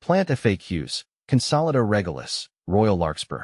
Plant FAQs, Consolida regalis, Royal Larkspur.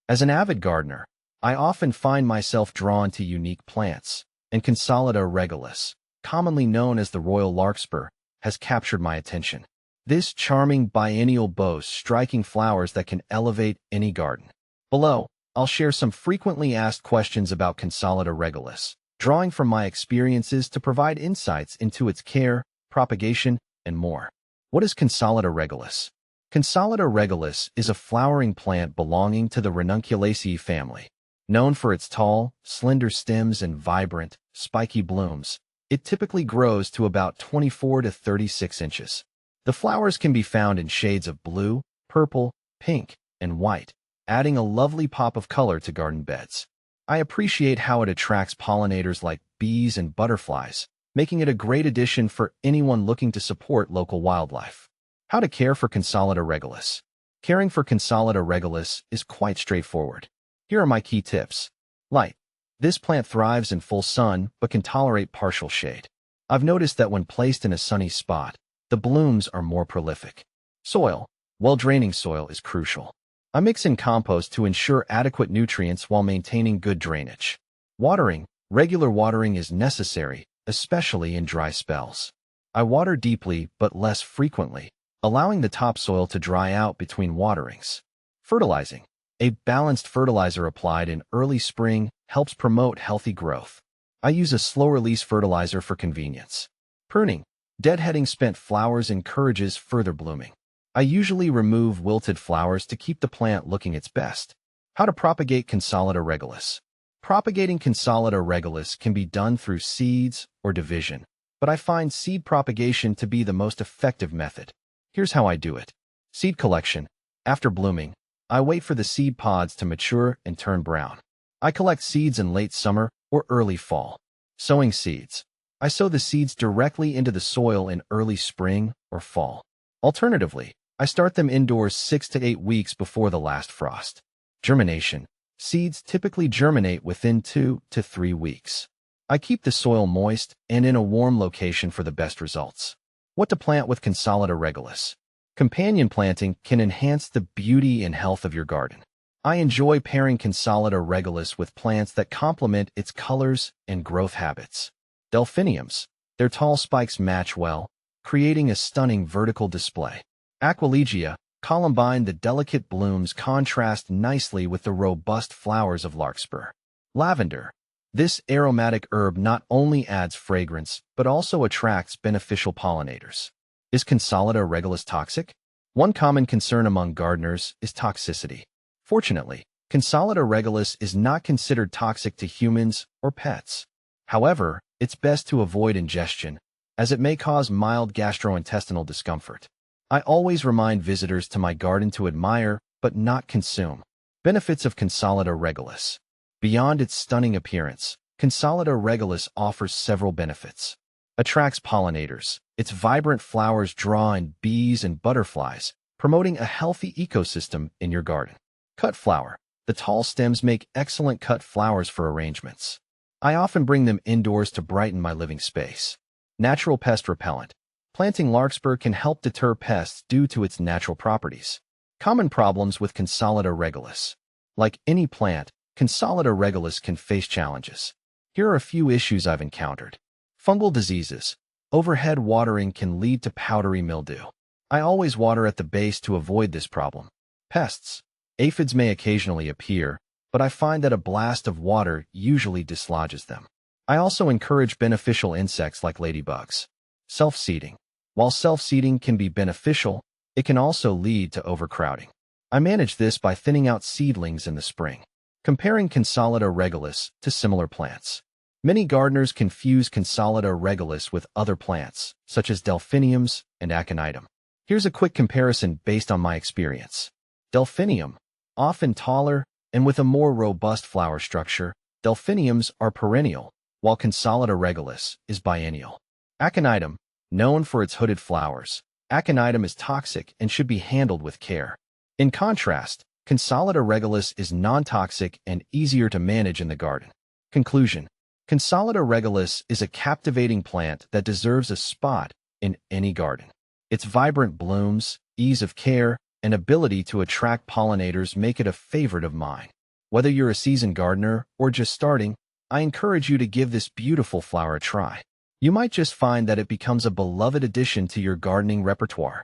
As an avid gardener, I often find myself drawn to unique plants, and Consolida regalis, commonly known as the Royal Larkspur, has captured my attention. This charming biennial boasts striking flowers that can elevate any garden. Below, I'll share some frequently asked questions about Consolida regalis, drawing from my experiences to provide insights into its care, propagation, and more. What is Consolida regalis? Consolida regalis is a flowering plant belonging to the Ranunculaceae family. Known for its tall, slender stems and vibrant, spiky blooms, it typically grows to about 24 to 36 inches. The flowers can be found in shades of blue, purple, pink, and white, adding a lovely pop of color to garden beds. I appreciate how it attracts pollinators like bees and butterflies, making it a great addition for anyone looking to support local wildlife. How to care for Consolida regalis. Caring for Consolida regalis is quite straightforward. Here are my key tips. Light. This plant thrives in full sun but can tolerate partial shade. I've noticed that when placed in a sunny spot, the blooms are more prolific. Soil. Well-draining soil is crucial. I mix in compost to ensure adequate nutrients while maintaining good drainage. Watering. Regular watering is necessary, especially in dry spells. I water deeply but less frequently, allowing the topsoil to dry out between waterings. Fertilizing. A balanced fertilizer applied in early spring helps promote healthy growth. I use a slow-release fertilizer for convenience. Pruning. Deadheading spent flowers encourages further blooming. I usually remove wilted flowers to keep the plant looking its best. How to propagate Consolida regalis. Propagating Consolida regalis can be done through seeds or division, but I find seed propagation to be the most effective method. Here's how I do it. Seed collection. After blooming, I wait for the seed pods to mature and turn brown. I collect seeds in late summer or early fall. Sowing seeds. I sow the seeds directly into the soil in early spring or fall. Alternatively, I start them indoors 6 to 8 weeks before the last frost. Germination. Seeds typically germinate within 2 to 3 weeks. I keep the soil moist and in a warm location for the best results. What to plant with Consolida regalis. Companion planting can enhance the beauty and health of your garden. I enjoy pairing Consolida regalis with plants that complement its colors and growth habits. Delphiniums. Their tall spikes match well, creating a stunning vertical display. Aquilegia, columbine. The delicate blooms contrast nicely with the robust flowers of larkspur. Lavender. This aromatic herb not only adds fragrance, but also attracts beneficial pollinators. Is Consolida regalis toxic? One common concern among gardeners is toxicity. Fortunately, Consolida regalis is not considered toxic to humans or pets. However, it's best to avoid ingestion, as it may cause mild gastrointestinal discomfort. I always remind visitors to my garden to admire, but not consume. Benefits of Consolida regalis. Beyond its stunning appearance, Consolida regalis offers several benefits. Attracts pollinators. Its vibrant flowers draw in bees and butterflies, promoting a healthy ecosystem in your garden. Cut flower. The tall stems make excellent cut flowers for arrangements. I often bring them indoors to brighten my living space. Natural pest repellent. Planting larkspur can help deter pests due to its natural properties. Common problems with Consolida regalis. Like any plant, Consolida regalis can face challenges. Here are a few issues I've encountered. Fungal diseases. Overhead watering can lead to powdery mildew. I always water at the base to avoid this problem. Pests. Aphids may occasionally appear, but I find that a blast of water usually dislodges them. I also encourage beneficial insects like ladybugs. Self-seeding. While self-seeding can be beneficial, it can also lead to overcrowding. I manage this by thinning out seedlings in the spring. Comparing Consolida regalis to similar plants. Many gardeners confuse Consolida regalis with other plants, such as delphiniums and aconitum. Here's a quick comparison based on my experience. Delphinium, often taller and with a more robust flower structure, delphiniums are perennial, while Consolida regalis is biennial. Aconitum, known for its hooded flowers, aconitum is toxic and should be handled with care. In contrast, Consolida regalis is non-toxic and easier to manage in the garden. Conclusion. Consolida regalis is a captivating plant that deserves a spot in any garden. Its vibrant blooms, ease of care, and ability to attract pollinators make it a favorite of mine. Whether you're a seasoned gardener or just starting, I encourage you to give this beautiful flower a try. You might just find that it becomes a beloved addition to your gardening repertoire.